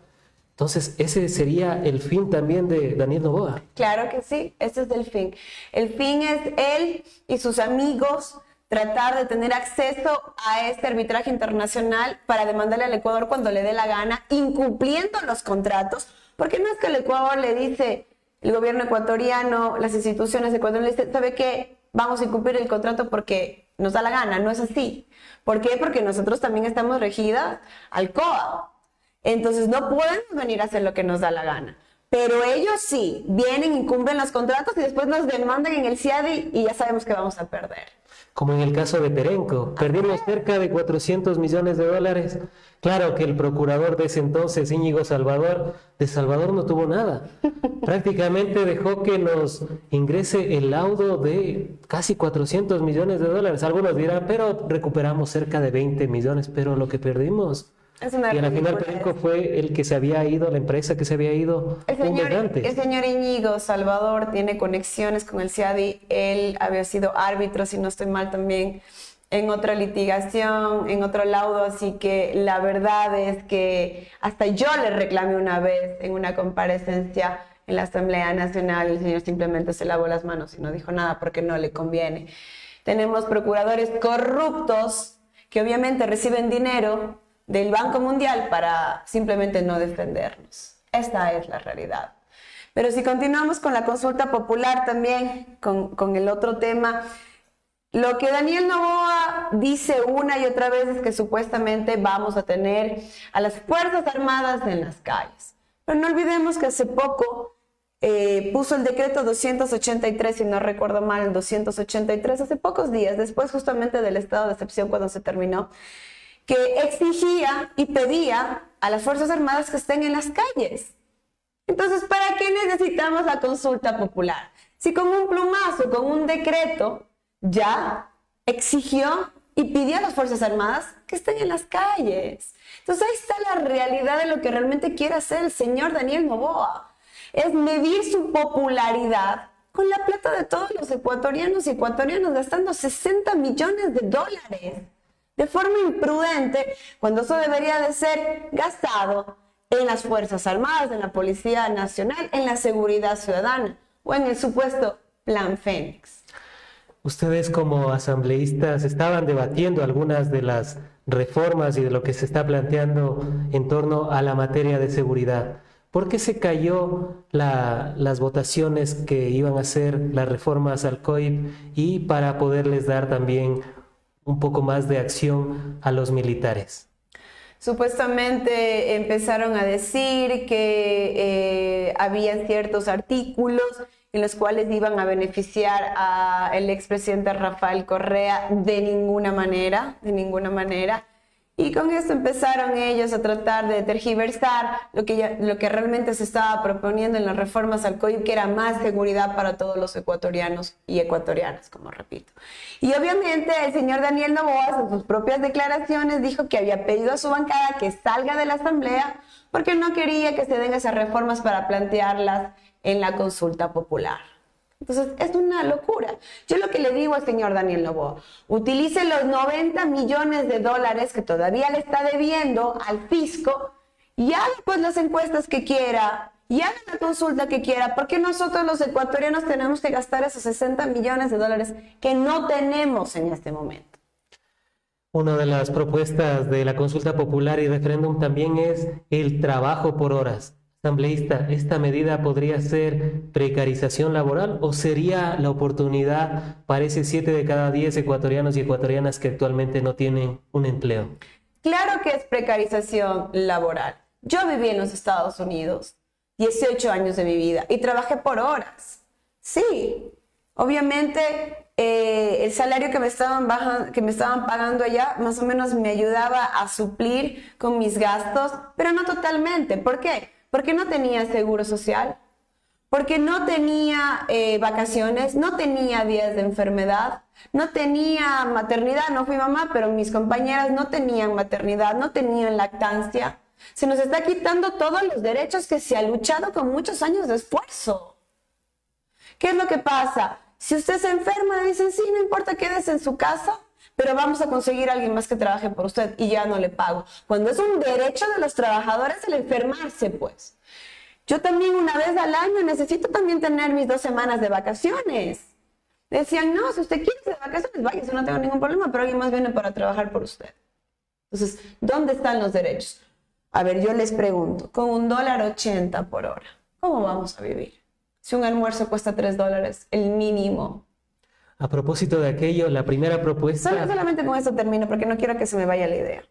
A: Entonces, ese sería el fin también de Daniel Noboa.
B: Claro que sí, ese es el fin. El fin es él y sus amigos tratar de tener acceso a este arbitraje internacional para demandarle al Ecuador cuando le dé la gana, incumpliendo los contratos, porque no es que el Ecuador le dice, el gobierno ecuatoriano, las instituciones ecuatorianas le dicen, ¿sabe qué? Vamos a incumplir el contrato porque nos da la gana, no es así. ¿Por qué? Porque nosotros también estamos regidas al COA. Entonces no podemos venir a hacer lo que nos da la gana. Pero ellos sí, vienen, incumplen los contratos y después nos demandan en el CIADI y ya sabemos que vamos a perder.
A: Como en el caso de Perenco, perdimos cerca de 400 millones de dólares. Claro que el procurador de ese entonces, Íñigo Salvador, de Salvador no tuvo nada. Prácticamente dejó que nos ingrese el laudo de casi 400 millones de dólares. Algunos dirán, pero recuperamos cerca de 20 millones, pero lo que perdimos.
B: Es una
A: Y al final
B: ridiculez.
A: Perenco fue el que se había ido, la empresa que se había ido un mes antes.
B: El señor Íñigo Salvador tiene conexiones con el CIADI. Él había sido árbitro, si no estoy mal, también en otra litigación, en otro laudo. Así que la verdad es que hasta yo le reclamé una vez en una comparecencia en la Asamblea Nacional. El señor simplemente se lavó las manos y no dijo nada porque no le conviene. Tenemos procuradores corruptos que obviamente reciben dinero del Banco Mundial para simplemente no defendernos. Esta es la realidad. Pero si continuamos con la consulta popular también, con el otro tema, lo que Daniel Noboa dice una y otra vez es que supuestamente vamos a tener a las Fuerzas Armadas en las calles. Pero no olvidemos que hace poco puso el decreto 283, si no recuerdo mal, el 283, hace pocos días, después justamente del estado de excepción cuando se terminó, que exigía y pedía a las Fuerzas Armadas que estén en las calles. Entonces, ¿para qué necesitamos la consulta popular? Si con un plumazo, con un decreto, ya exigió y pidió a las Fuerzas Armadas que estén en las calles. Entonces, ahí está la realidad de lo que realmente quiere hacer el señor Daniel Noboa. Es medir su popularidad con la plata de todos los ecuatorianos y ecuatorianas, gastando 60 millones de dólares. De forma imprudente, cuando eso debería de ser gastado en las Fuerzas Armadas, en la Policía Nacional, en la seguridad ciudadana o en el supuesto Plan Fénix.
A: Ustedes como asambleístas estaban debatiendo algunas de las reformas y de lo que se está planteando en torno a la materia de seguridad. ¿Por qué se cayó las votaciones que iban a hacer las reformas al COIP y para poderles dar también un poco más de acción a los militares?
B: Supuestamente empezaron a decir que había ciertos artículos en los cuales iban a beneficiar al expresidente Rafael Correa de ninguna manera. Y con esto empezaron ellos a tratar de tergiversar lo que realmente se estaba proponiendo en las reformas al COIP, que era más seguridad para todos los ecuatorianos y ecuatorianas, como repito. Y obviamente el señor Daniel Noboa, en sus propias declaraciones, dijo que había pedido a su bancada que salga de la asamblea porque no quería que se den esas reformas para plantearlas en la consulta popular. Entonces, es una locura. Yo lo que le digo al señor Daniel Noboa, utilice los 90 millones de dólares que todavía le está debiendo al fisco y haga pues las encuestas que quiera y haga la consulta que quiera, porque nosotros los ecuatorianos tenemos que gastar esos 60 millones de dólares que no tenemos en este momento.
A: Una de las propuestas de la consulta popular y referéndum también es el trabajo por horas. Asambleísta, ¿esta medida podría ser precarización laboral o sería la oportunidad para ese 7 de cada 10 ecuatorianos y ecuatorianas que actualmente no tienen un empleo?
B: Claro que es precarización laboral. Yo viví en los Estados Unidos 18 años de mi vida y trabajé por horas. Sí, obviamente el salario que me estaban pagando allá más o menos me ayudaba a suplir con mis gastos, pero no totalmente. ¿Por qué? Porque no tenía seguro social, porque no tenía vacaciones, no tenía días de enfermedad, no tenía maternidad, no fui mamá, pero mis compañeras no tenían maternidad, no tenían lactancia. Se nos está quitando todos los derechos que se ha luchado con muchos años de esfuerzo. ¿Qué es lo que pasa? Si usted se enferma, dicen, sí, no importa, quédese en su casa, pero vamos a conseguir a alguien más que trabaje por usted y ya no le pago. Cuando es un derecho de los trabajadores el enfermarse, pues. Yo también una vez al año necesito también tener mis 2 semanas de vacaciones. Decían, no, si usted quiere de vacaciones, váyase, no tengo ningún problema, pero alguien más viene para trabajar por usted. Entonces, ¿dónde están los derechos? A ver, yo les pregunto, con $1.80 por hora, ¿cómo vamos a vivir? Si un almuerzo cuesta $3, el mínimo.
A: A propósito de aquello, la primera propuesta...
B: Solamente con eso termino, porque no quiero que se me vaya la idea.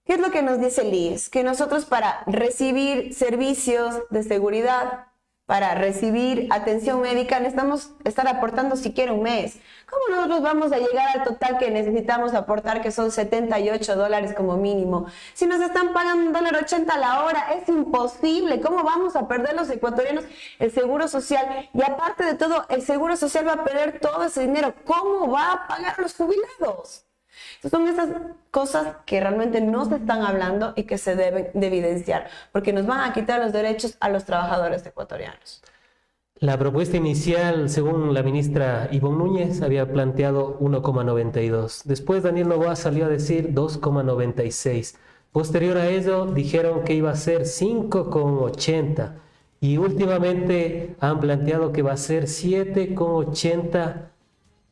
B: ¿Qué es lo que nos dice el IES? Que nosotros para recibir servicios de seguridad, para recibir atención médica, necesitamos estar aportando siquiera un mes. ¿Cómo nosotros vamos a llegar al total que necesitamos aportar, que son $78 como mínimo? Si nos están pagando $1.80 la hora, es imposible. ¿Cómo vamos a perder los ecuatorianos el seguro social? Y aparte de todo, el seguro social va a perder todo ese dinero. ¿Cómo va a pagar a los jubilados? Entonces son esas cosas que realmente no se están hablando y que se deben de evidenciar, porque nos van a quitar los derechos a los trabajadores ecuatorianos.
A: La propuesta inicial, según la ministra Ivonne Núñez, había planteado 1,92. Después Daniel Noboa salió a decir 2,96. Posterior a ello dijeron que iba a ser 5,80. Y últimamente han planteado que va a ser 7,80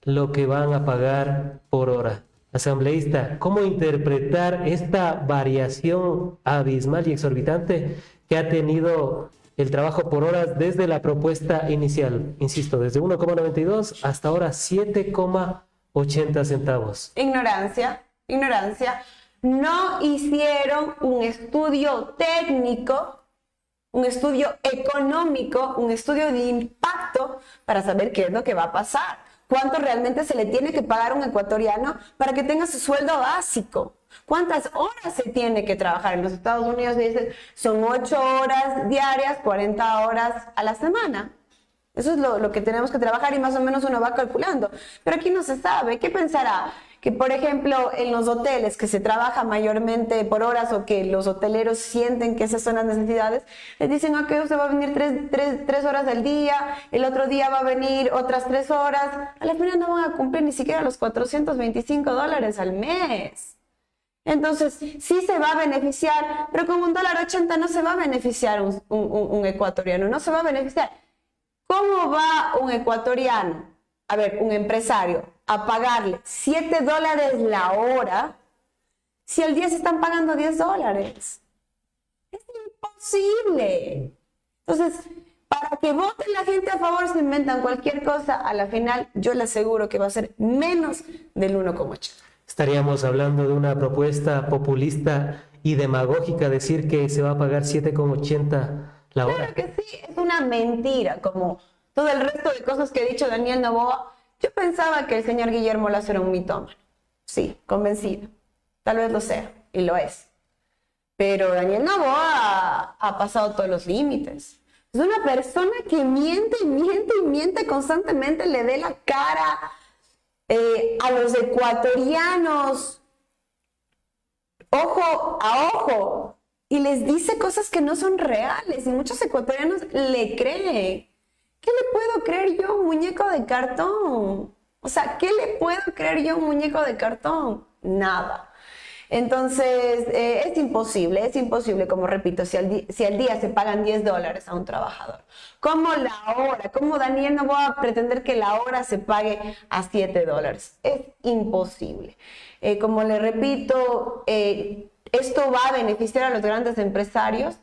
A: lo que van a pagar por hora. Asambleísta, ¿cómo interpretar esta variación abismal y exorbitante que ha tenido el trabajo por horas desde la propuesta inicial? Insisto, desde 1,92 hasta ahora 7,80 centavos.
B: Ignorancia. No hicieron un estudio técnico, un estudio económico, un estudio de impacto para saber qué es lo que va a pasar. ¿Cuánto realmente se le tiene que pagar a un ecuatoriano para que tenga su sueldo básico? ¿Cuántas horas se tiene que trabajar? En los Estados Unidos dicen son 8 horas diarias, 40 horas a la semana. Eso es lo que tenemos que trabajar y más o menos uno va calculando. Pero aquí no se sabe. ¿Qué pensará? Que, por ejemplo, en los hoteles que se trabaja mayormente por horas o que los hoteleros sienten que esas son las necesidades, les dicen que usted va a venir tres horas al día, el otro día va a venir otras 3 horas. A la final no van a cumplir ni siquiera los $425 al mes. Entonces, sí se va a beneficiar, pero con $1.80 no se va a beneficiar un ecuatoriano, no se va a beneficiar. ¿Cómo va un ecuatoriano, un empresario, a pagarle $7 la hora si al día se están pagando $10? Es imposible. Entonces, para que voten la gente a favor se inventan cualquier cosa, a la final yo le aseguro que va a ser menos del 1,8.
A: Estaríamos hablando de una propuesta populista y demagógica, decir que se va a pagar 7,80 la hora.
B: Claro que sí, es una mentira, como todo el resto de cosas que ha dicho Daniel Noboa. Yo pensaba que el señor Guillermo Lazo era un mitómano. Sí, convencido. Tal vez lo sea, y lo es. Pero Daniel Noboa ha pasado todos los límites. Es una persona que miente y miente y miente constantemente, le dé la cara a los ecuatorianos, ojo a ojo, y les dice cosas que no son reales, y muchos ecuatorianos le creen. ¿Qué le puedo creer yo a un muñeco de cartón? O sea, ¿qué le puedo creer yo a un muñeco de cartón? Nada. Entonces, es imposible, como repito, si al día se pagan $10 a un trabajador. ¿Cómo la hora? ¿Cómo Daniel no va a pretender que la hora se pague a $7? Es imposible. Como le repito, esto va a beneficiar a los grandes empresarios,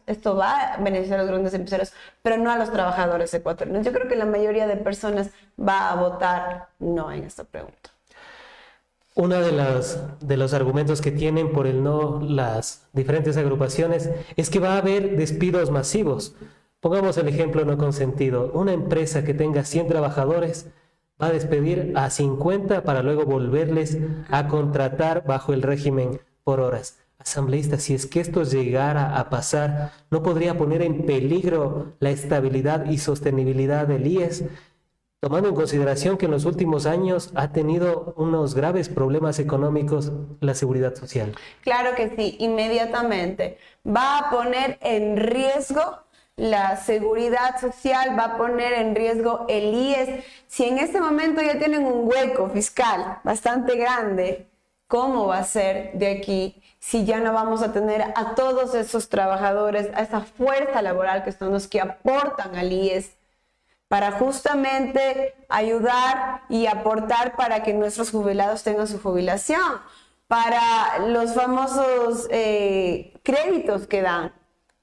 B: pero no a los trabajadores ecuatorianos. Yo creo que la mayoría de personas va a votar no en esta pregunta.
A: Uno de los argumentos que tienen por el no las diferentes agrupaciones es que va a haber despidos masivos. Pongamos el ejemplo no consentido. Una empresa que tenga 100 trabajadores va a despedir a 50 para luego volverles a contratar bajo el régimen por horas. Asambleísta, si es que esto llegara a pasar, ¿no podría poner en peligro la estabilidad y sostenibilidad del IES? Tomando en consideración que en los últimos años ha tenido unos graves problemas económicos la seguridad social.
B: Claro que sí, inmediatamente. Va a poner en riesgo la seguridad social, va a poner en riesgo el IES. Si en este momento ya tienen un hueco fiscal bastante grande, ¿cómo va a ser de aquí si ya no vamos a tener a todos esos trabajadores, a esa fuerza laboral que son los que aportan al IES? Para justamente ayudar y aportar para que nuestros jubilados tengan su jubilación, para los famosos créditos que dan.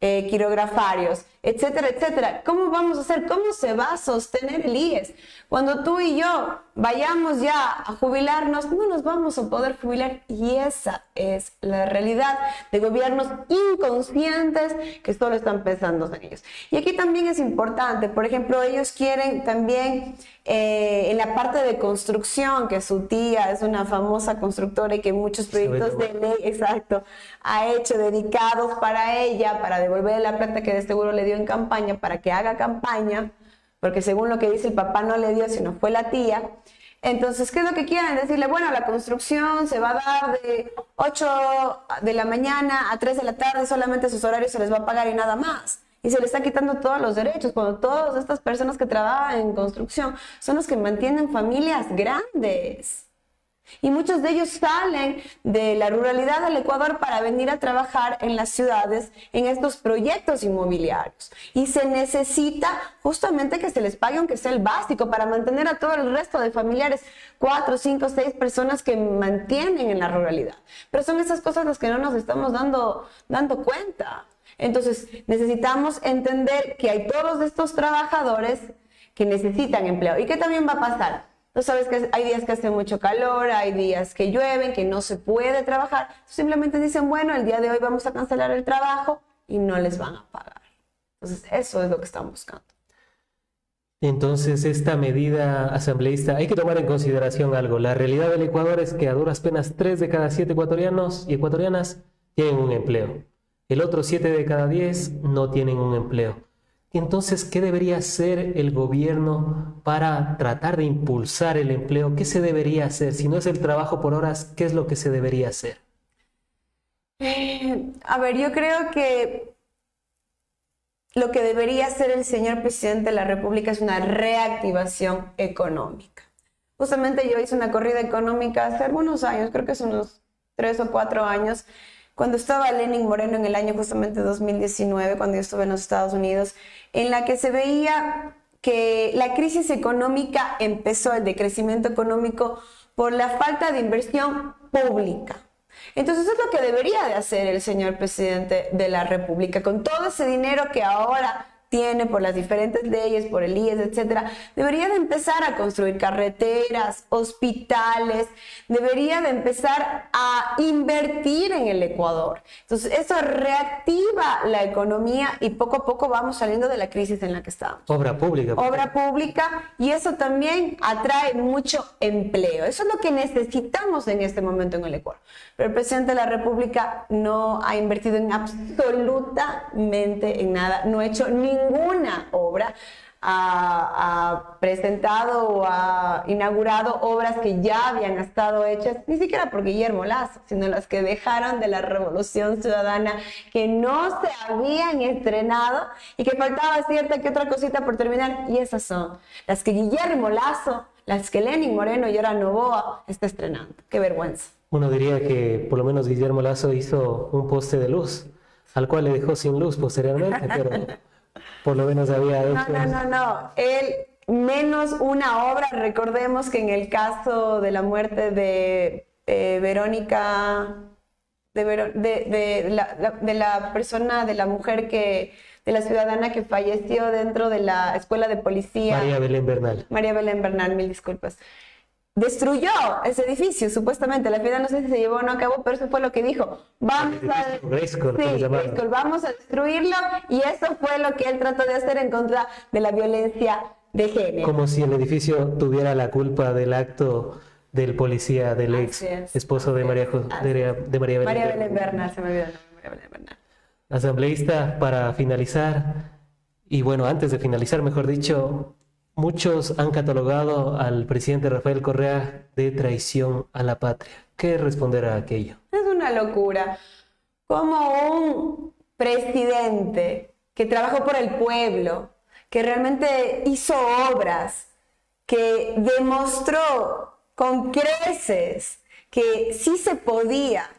B: quirografarios, etcétera, etcétera. ¿Cómo vamos a hacer? ¿Cómo se va a sostener el IES? Cuando tú y yo vayamos ya a jubilarnos, no nos vamos a poder jubilar, y esa es la realidad de gobiernos inconscientes que solo están pensando en ellos. Y aquí también es importante, por ejemplo, ellos quieren también en la parte de construcción, que su tía es una famosa constructora y que muchos proyectos de ley, exacto, ha hecho dedicados para ella, para devolverle la plata que de seguro le dio en campaña, para que haga campaña, porque según lo que dice el papá no le dio, sino fue la tía. Entonces, ¿qué es lo que quieren? Decirle, bueno, la construcción se va a dar de 8 de la mañana a 3 de la tarde, solamente sus horarios se les va a pagar y nada más. Y se le está quitando todos los derechos, cuando todas estas personas que trabajan en construcción son los que mantienen familias grandes. Y muchos de ellos salen de la ruralidad del Ecuador para venir a trabajar en las ciudades, en estos proyectos inmobiliarios. Y se necesita justamente que se les pague, aunque sea el básico, para mantener a todo el resto de familiares, 4, 5, 6 personas que mantienen en la ruralidad. Pero son esas cosas las que no nos estamos dando cuenta. Entonces, necesitamos entender que hay todos estos trabajadores que necesitan empleo. ¿Y qué también va a pasar? Tú sabes que hay días que hace mucho calor, hay días que llueven, que no se puede trabajar. Simplemente dicen, bueno, el día de hoy vamos a cancelar el trabajo y no les van a pagar. Entonces, eso es lo que están buscando.
A: Entonces, esta medida asambleísta, hay que tomar en consideración algo. La realidad del Ecuador es que a duras penas 3 de cada 7 ecuatorianos y ecuatorianas tienen un empleo. El otro 7 de cada 10 no tienen un empleo. Entonces, ¿qué debería hacer el gobierno para tratar de impulsar el empleo? ¿Qué se debería hacer? Si no es el trabajo por horas, ¿qué es lo que se debería hacer?
B: A ver, yo creo que lo que debería hacer el señor presidente de la República es una reactivación económica. Justamente yo hice una corrida económica hace algunos años, creo que hace unos 3 o 4 años, cuando estaba Lenín Moreno en el año justamente 2019, cuando yo estuve en los Estados Unidos, en la que se veía que la crisis económica empezó, el decrecimiento económico, por la falta de inversión pública. Entonces eso es lo que debería de hacer el señor presidente de la República, con todo ese dinero que ahora tiene por las diferentes leyes, por el IES, etcétera, debería de empezar a construir carreteras, hospitales, debería de empezar a invertir en el Ecuador. Entonces, eso reactiva la economía y poco a poco vamos saliendo de la crisis en la que estamos.
A: Obra pública.
B: Obra pública, y eso también atrae mucho empleo. Eso es lo que necesitamos en este momento en el Ecuador. Pero el presidente de la República no ha invertido en absolutamente en nada, no ha hecho ninguna obra, ha presentado o ha inaugurado obras que ya habían estado hechas, ni siquiera por Guillermo Lazo, sino las que dejaron de la Revolución Ciudadana, que no se habían estrenado y que faltaba cierta que otra cosita por terminar, y esas son las que Guillermo Lazo, las que Lenín Moreno y ahora Noboa está estrenando. ¡Qué vergüenza! Uno
A: diría que por lo menos Guillermo Lazo hizo un poste de luz, al cual le dejó sin luz posteriormente, pero por lo menos había hecho...
B: No. Él, menos una obra. Recordemos que en el caso de la muerte de Verónica, de la persona, de la mujer de la ciudadana que falleció dentro de la escuela de policía.
A: María Belén Bernal,
B: mil disculpas. Destruyó ese edificio, supuestamente. La FIDA no sé si se llevó o no a cabo, pero eso fue lo que dijo. Vamos a destruirlo, y eso fue lo que él trató de hacer en contra de la violencia de género.
A: Como si el edificio tuviera la culpa del acto del policía, del ex esposo de María Belén
B: Bernal, se me olvidó el nombre, María Belén Bernal.
A: Asambleísta, para finalizar, y bueno, antes de finalizar, mejor dicho, muchos han catalogado al presidente Rafael Correa de traición a la patria. ¿Qué responder a aquello?
B: Es una locura. Como un presidente que trabajó por el pueblo, que realmente hizo obras, que demostró con creces que sí se podía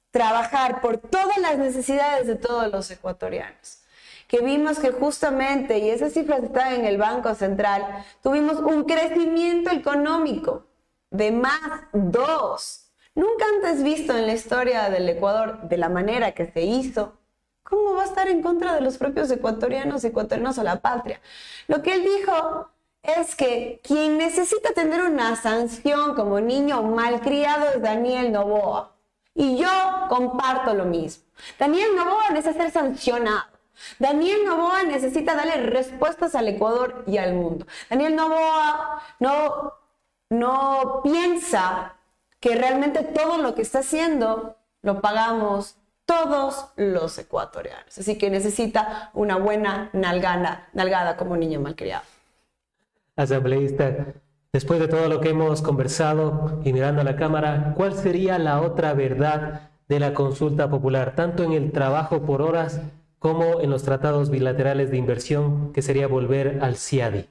B: trabajar por todas las necesidades de todos los ecuatorianos, que vimos que justamente, y esas cifras están en el Banco Central, tuvimos un crecimiento económico de más 2, nunca antes visto en la historia del Ecuador, de la manera que se hizo, ¿Cómo va a estar en contra de los propios ecuatorianos o la patria? Lo que él dijo es que quien necesita tener una sanción como niño malcriado es Daniel Noboa. Y yo comparto lo mismo. Daniel Noboa necesita ser sancionado. Daniel Noboa necesita darle respuestas al Ecuador y al mundo. Daniel Noboa no piensa que realmente todo lo que está haciendo lo pagamos todos los ecuatorianos. Así que necesita una buena nalgada como niño malcriado.
A: Asambleísta, después de todo lo que hemos conversado y mirando a la cámara, ¿cuál sería la otra verdad de la consulta popular, tanto en el trabajo por horas como en los tratados bilaterales de inversión, que sería volver al CIADI?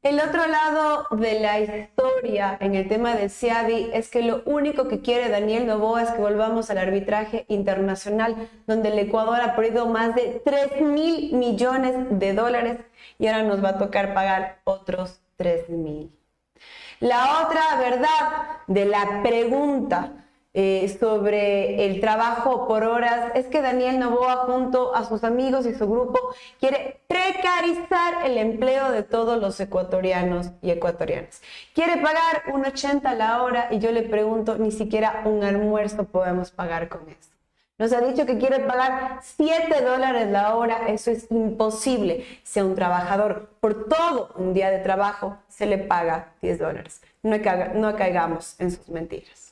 B: El otro lado de la historia en el tema del CIADI es que lo único que quiere Daniel Noboa es que volvamos al arbitraje internacional, donde el Ecuador ha perdido más de 3.000 millones de dólares y ahora nos va a tocar pagar otros 3.000. La otra verdad de la pregunta sobre el trabajo por horas es que Daniel Noboa, junto a sus amigos y su grupo, quiere precarizar el empleo de todos los ecuatorianos y ecuatorianas. Quiere pagar un 80 la hora y yo le pregunto, ni siquiera un almuerzo podemos pagar con esto. Nos ha dicho que quiere pagar $7 la hora, eso es imposible. Si a un trabajador por todo un día de trabajo se le paga $10. No caigamos en sus mentiras.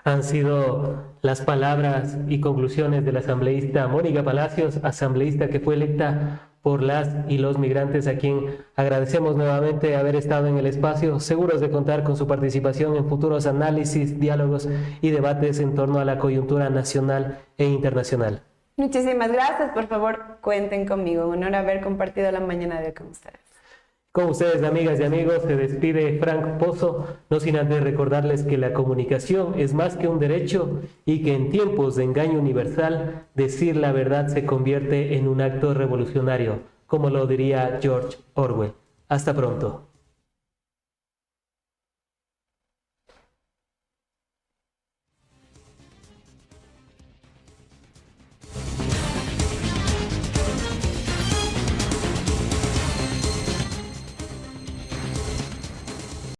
A: Han sido las palabras y conclusiones de la asambleísta Mónica Palacios, asambleísta que fue electa por las y los migrantes, a quien agradecemos nuevamente haber estado en el espacio, seguros de contar con su participación en futuros análisis, diálogos y debates en torno a la coyuntura nacional e internacional.
B: Muchísimas gracias, por favor, cuenten conmigo. Un honor haber compartido la mañana de hoy con ustedes.
A: Con ustedes, amigas y amigos, se despide Frank Pozo, no sin antes recordarles que la comunicación es más que un derecho y que en tiempos de engaño universal, decir la verdad se convierte en un acto revolucionario, como lo diría George Orwell. Hasta pronto.